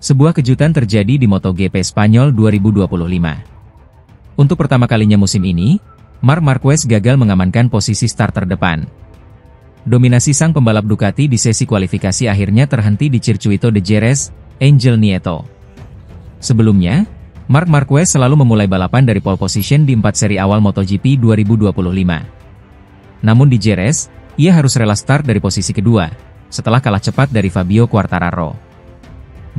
Sebuah kejutan terjadi di MotoGP Spanyol 2025. Untuk pertama kalinya musim ini, Marc Marquez gagal mengamankan posisi start terdepan. Dominasi sang pembalap Ducati di sesi kualifikasi akhirnya terhenti di Circuito de Jerez, Angel Nieto. Sebelumnya, Marc Marquez selalu memulai balapan dari pole position di 4 seri awal MotoGP 2025. Namun di Jerez, ia harus rela start dari posisi kedua, setelah kalah cepat dari Fabio Quartararo.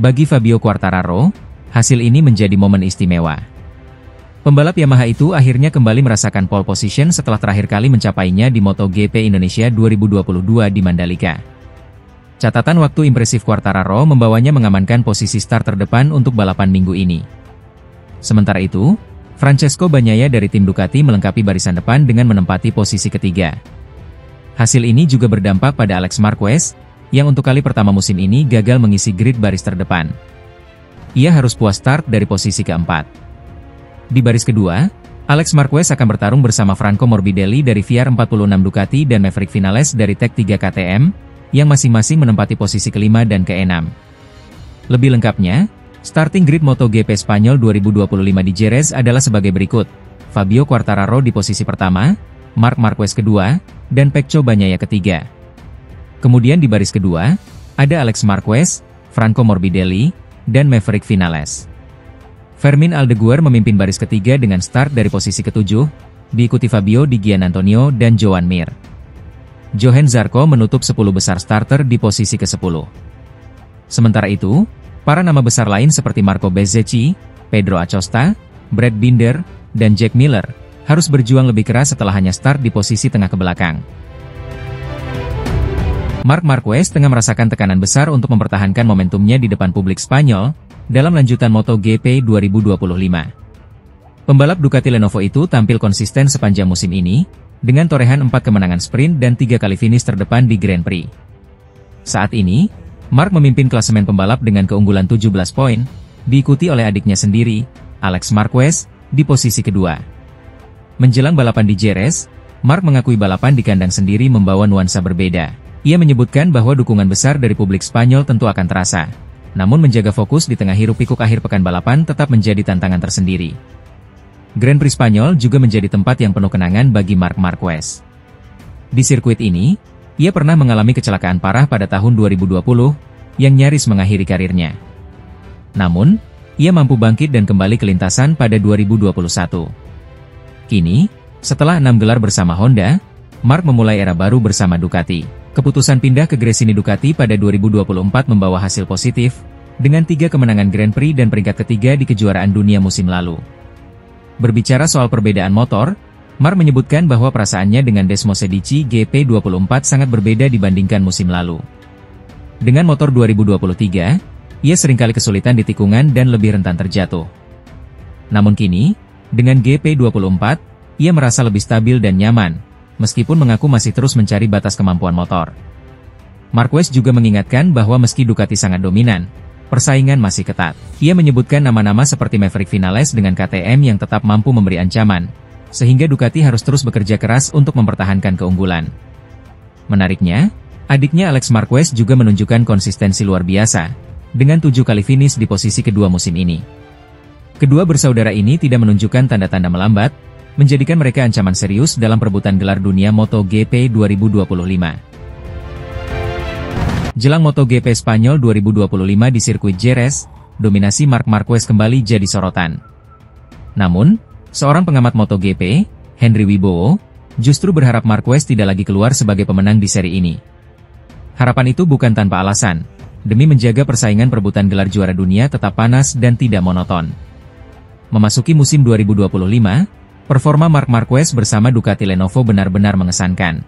Bagi Fabio Quartararo, hasil ini menjadi momen istimewa. Pembalap Yamaha itu akhirnya kembali merasakan pole position setelah terakhir kali mencapainya di MotoGP Indonesia 2022 di Mandalika. Catatan waktu impresif Quartararo membawanya mengamankan posisi start terdepan untuk balapan minggu ini. Sementara itu, Francesco Bagnaia dari tim Ducati melengkapi barisan depan dengan menempati posisi ketiga. Hasil ini juga berdampak pada Alex Marquez, yang untuk kali pertama musim ini gagal mengisi grid baris terdepan. Ia harus puas start dari posisi keempat. Di baris kedua, Alex Marquez akan bertarung bersama Franco Morbidelli dari VR46 Ducati dan Maverick Vinales dari Tech 3 KTM, yang masing-masing menempati posisi kelima dan keenam. Lebih lengkapnya, starting grid MotoGP Spanyol 2025 di Jerez adalah sebagai berikut: Fabio Quartararo di posisi pertama, Marc Marquez kedua, dan Pecco Bagnaia ketiga. Kemudian di baris kedua, ada Alex Marquez, Franco Morbidelli, dan Maverick Vinales. Fermin Aldeguer memimpin baris ketiga dengan start dari posisi ketujuh, diikuti Fabio Di Giannantonio dan Joan Mir. Johan Zarco menutup 10 besar starter di posisi ke-10. Sementara itu, para nama besar lain seperti Marco Bezzecchi, Pedro Acosta, Brad Binder, dan Jack Miller harus berjuang lebih keras setelah hanya start di posisi tengah ke belakang. Marc Marquez tengah merasakan tekanan besar untuk mempertahankan momentumnya di depan publik Spanyol dalam lanjutan MotoGP 2025. Pembalap Ducati Lenovo itu tampil konsisten sepanjang musim ini, dengan torehan 4 kemenangan sprint dan 3 kali finish terdepan di Grand Prix. Saat ini, Marc memimpin klasemen pembalap dengan keunggulan 17 poin, diikuti oleh adiknya sendiri, Alex Marquez, di posisi kedua. Menjelang balapan di Jerez, Marc mengakui balapan di kandang sendiri membawa nuansa berbeda. Ia menyebutkan bahwa dukungan besar dari publik Spanyol tentu akan terasa. Namun menjaga fokus di tengah hiruk-pikuk akhir pekan balapan tetap menjadi tantangan tersendiri. Grand Prix Spanyol juga menjadi tempat yang penuh kenangan bagi Marc Marquez. Di sirkuit ini, ia pernah mengalami kecelakaan parah pada tahun 2020, yang nyaris mengakhiri karirnya. Namun, ia mampu bangkit dan kembali ke lintasan pada 2021. Kini, setelah 6 gelar bersama Honda, Marc memulai era baru bersama Ducati. Keputusan pindah ke Gresini Ducati pada 2024 membawa hasil positif, dengan 3 kemenangan Grand Prix dan peringkat ketiga di kejuaraan dunia musim lalu. Berbicara soal perbedaan motor, Marc menyebutkan bahwa perasaannya dengan Desmosedici GP24 sangat berbeda dibandingkan musim lalu. Dengan motor 2023, ia seringkali kesulitan di tikungan dan lebih rentan terjatuh. Namun kini, dengan GP24, ia merasa lebih stabil dan nyaman, meskipun mengaku masih terus mencari batas kemampuan motor. Marquez juga mengingatkan bahwa meski Ducati sangat dominan, persaingan masih ketat. Ia menyebutkan nama-nama seperti Maverick Vinales dengan KTM yang tetap mampu memberi ancaman, sehingga Ducati harus terus bekerja keras untuk mempertahankan keunggulan. Menariknya, adiknya Alex Marquez juga menunjukkan konsistensi luar biasa, dengan 7 kali finish di posisi kedua musim ini. Kedua bersaudara ini tidak menunjukkan tanda-tanda melambat, menjadikan mereka ancaman serius dalam perebutan gelar dunia MotoGP 2025. Jelang MotoGP Spanyol 2025 di sirkuit Jerez, dominasi Marc Marquez kembali jadi sorotan. Namun, seorang pengamat MotoGP, Henry Wibowo, justru berharap Marquez tidak lagi keluar sebagai pemenang di seri ini. Harapan itu bukan tanpa alasan, demi menjaga persaingan perebutan gelar juara dunia tetap panas dan tidak monoton. Memasuki musim 2025, performa Marc Marquez bersama Ducati Lenovo benar-benar mengesankan.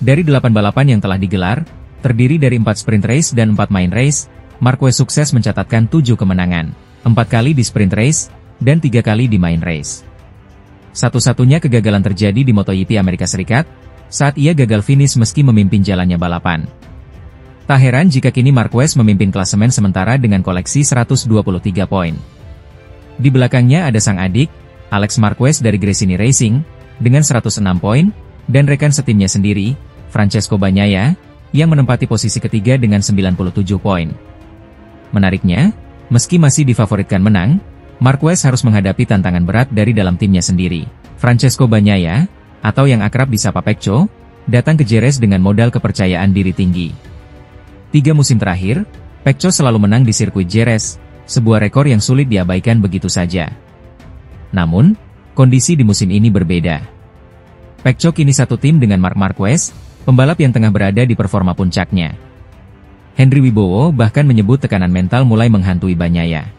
Dari 8 balapan yang telah digelar, terdiri dari 4 sprint race dan 4 main race, Marquez sukses mencatatkan 7 kemenangan, 4 kali di sprint race, dan 3 kali di main race. Satu-satunya kegagalan terjadi di MotoGP Amerika Serikat, saat ia gagal finish meski memimpin jalannya balapan. Tak heran jika kini Marquez memimpin klasemen sementara dengan koleksi 123 poin. Di belakangnya ada sang adik, Alex Marquez dari Gresini Racing, dengan 106 poin, dan rekan setimnya sendiri, Francesco Bagnaia, yang menempati posisi ketiga dengan 97 poin. Menariknya, meski masih difavoritkan menang, Marquez harus menghadapi tantangan berat dari dalam timnya sendiri. Francesco Bagnaia, atau yang akrab disapa Pecco, datang ke Jerez dengan modal kepercayaan diri tinggi. 3 musim terakhir, Pecco selalu menang di sirkuit Jerez, sebuah rekor yang sulit diabaikan begitu saja. Namun, kondisi di musim ini berbeda. Pecco kini satu tim dengan Marc Marquez, pembalap yang tengah berada di performa puncaknya. Henry Wibowo bahkan menyebut tekanan mental mulai menghantui Bagnaia.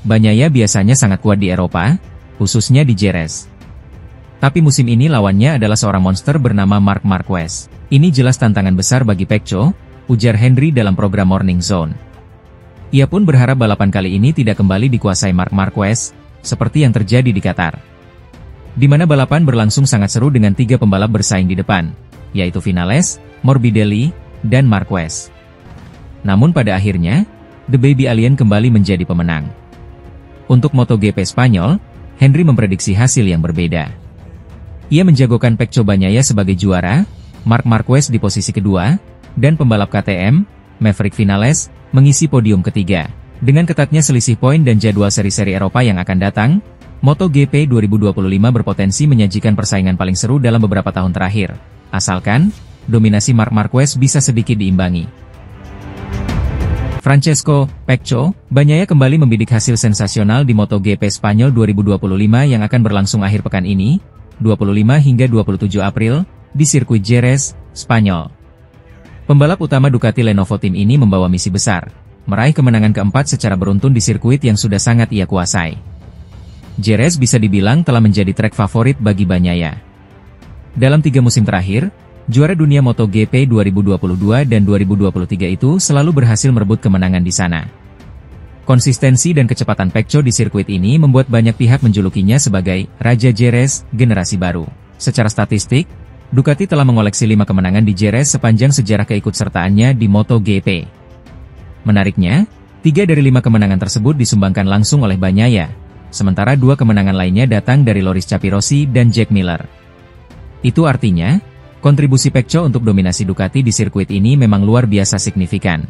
Bagnaia biasanya sangat kuat di Eropa, khususnya di Jerez. Tapi musim ini lawannya adalah seorang monster bernama Marc Marquez. Ini jelas tantangan besar bagi Pecco, ujar Henry dalam program Morning Zone. Ia pun berharap balapan kali ini tidak kembali dikuasai Marc Marquez, seperti yang terjadi di Qatar. Di mana balapan berlangsung sangat seru dengan 3 pembalap bersaing di depan, yaitu Vinales, Morbidelli, dan Marquez. Namun pada akhirnya, The Baby Alien kembali menjadi pemenang. Untuk MotoGP Spanyol, Henry memprediksi hasil yang berbeda. Ia menjagokan Pecco Bagnaia sebagai juara, Marc Marquez di posisi kedua, dan pembalap KTM, Maverick Vinales, mengisi podium ketiga. Dengan ketatnya selisih poin dan jadwal seri-seri Eropa yang akan datang, MotoGP 2025 berpotensi menyajikan persaingan paling seru dalam beberapa tahun terakhir. Asalkan, dominasi Marc Marquez bisa sedikit diimbangi. Francesco Pecco Bagnaia kembali membidik hasil sensasional di MotoGP Spanyol 2025 yang akan berlangsung akhir pekan ini, 25 hingga 27 April, di sirkuit Jerez, Spanyol. Pembalap utama Ducati Lenovo Team ini membawa misi besar, meraih kemenangan keempat secara beruntun di sirkuit yang sudah sangat ia kuasai. Jerez bisa dibilang telah menjadi trek favorit bagi Bagnaia. Dalam 3 musim terakhir, juara dunia MotoGP 2022 dan 2023 itu selalu berhasil merebut kemenangan di sana. Konsistensi dan kecepatan Pecco di sirkuit ini membuat banyak pihak menjulukinya sebagai Raja Jerez generasi baru. Secara statistik, Ducati telah mengoleksi 5 kemenangan di Jerez sepanjang sejarah keikutsertaannya di MotoGP. Menariknya, 3 dari 5 kemenangan tersebut disumbangkan langsung oleh Bagnaia, sementara 2 kemenangan lainnya datang dari Loris Capirossi dan Jack Miller. Itu artinya, kontribusi Pecco untuk dominasi Ducati di sirkuit ini memang luar biasa signifikan.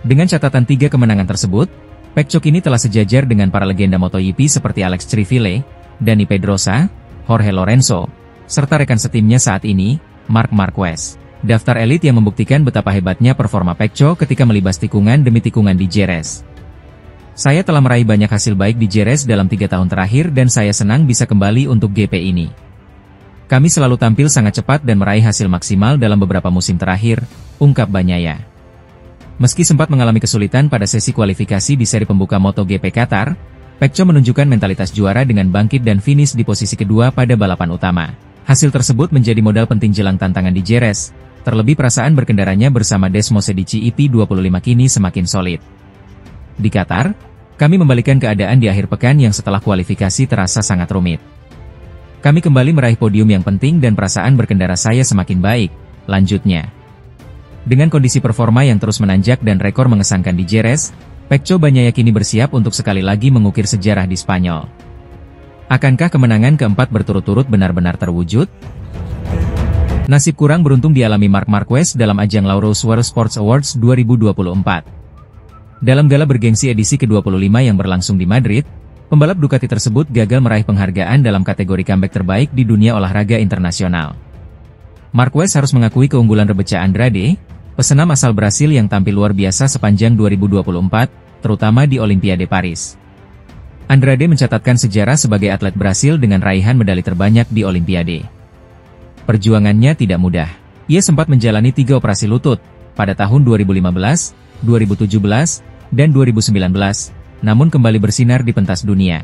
Dengan catatan 3 kemenangan tersebut, Pecco kini telah sejajar dengan para legenda MotoGP seperti Alex Criville, Dani Pedrosa, Jorge Lorenzo, serta rekan setimnya saat ini, Marc Marquez. Daftar elit yang membuktikan betapa hebatnya performa Pecco ketika melibas tikungan demi tikungan di Jerez. Saya telah meraih banyak hasil baik di Jerez dalam 3 tahun terakhir dan saya senang bisa kembali untuk GP ini. Kami selalu tampil sangat cepat dan meraih hasil maksimal dalam beberapa musim terakhir, ungkap Bagnaia. Meski sempat mengalami kesulitan pada sesi kualifikasi di seri pembuka MotoGP Qatar, Pecco menunjukkan mentalitas juara dengan bangkit dan finish di posisi kedua pada balapan utama. Hasil tersebut menjadi modal penting jelang tantangan di Jerez, terlebih perasaan berkendaranya bersama Desmo Sedici EP25 kini semakin solid. Di Qatar, kami membalikan keadaan di akhir pekan yang setelah kualifikasi terasa sangat rumit. Kami kembali meraih podium yang penting dan perasaan berkendara saya semakin baik, lanjutnya. Dengan kondisi performa yang terus menanjak dan rekor mengesankan di Jerez, Pecco Bagnaia kini bersiap untuk sekali lagi mengukir sejarah di Spanyol. Akankah kemenangan keempat berturut-turut benar-benar terwujud? Nasib kurang beruntung dialami Marc Marquez dalam ajang Lauro Suarez Sports Awards 2024. Dalam gala bergengsi edisi ke-25 yang berlangsung di Madrid, pembalap Ducati tersebut gagal meraih penghargaan dalam kategori comeback terbaik di dunia olahraga internasional. Marquez harus mengakui keunggulan Rebeca Andrade, pesenam asal Brasil yang tampil luar biasa sepanjang 2024, terutama di Olimpiade Paris. Andrade mencatatkan sejarah sebagai atlet Brasil dengan raihan medali terbanyak di Olimpiade. Perjuangannya tidak mudah. Ia sempat menjalani 3 operasi lutut, pada tahun 2015, 2017, dan 2019, namun kembali bersinar di pentas dunia.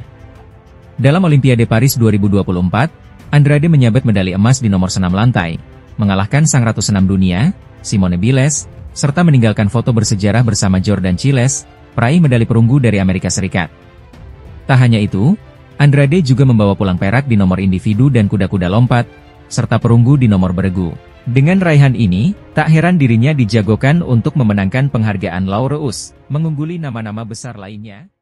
Dalam Olimpiade Paris 2024, Andrade menyabet medali emas di nomor senam lantai, mengalahkan sang ratu senam dunia, Simone Biles, serta meninggalkan foto bersejarah bersama Jordan Chiles, peraih medali perunggu dari Amerika Serikat. Tak hanya itu, Andrade juga membawa pulang perak di nomor individu dan kuda-kuda lompat, serta perunggu di nomor beregu. Dengan raihan ini, tak heran dirinya dijagokan untuk memenangkan penghargaan Laureus, mengungguli nama-nama besar lainnya.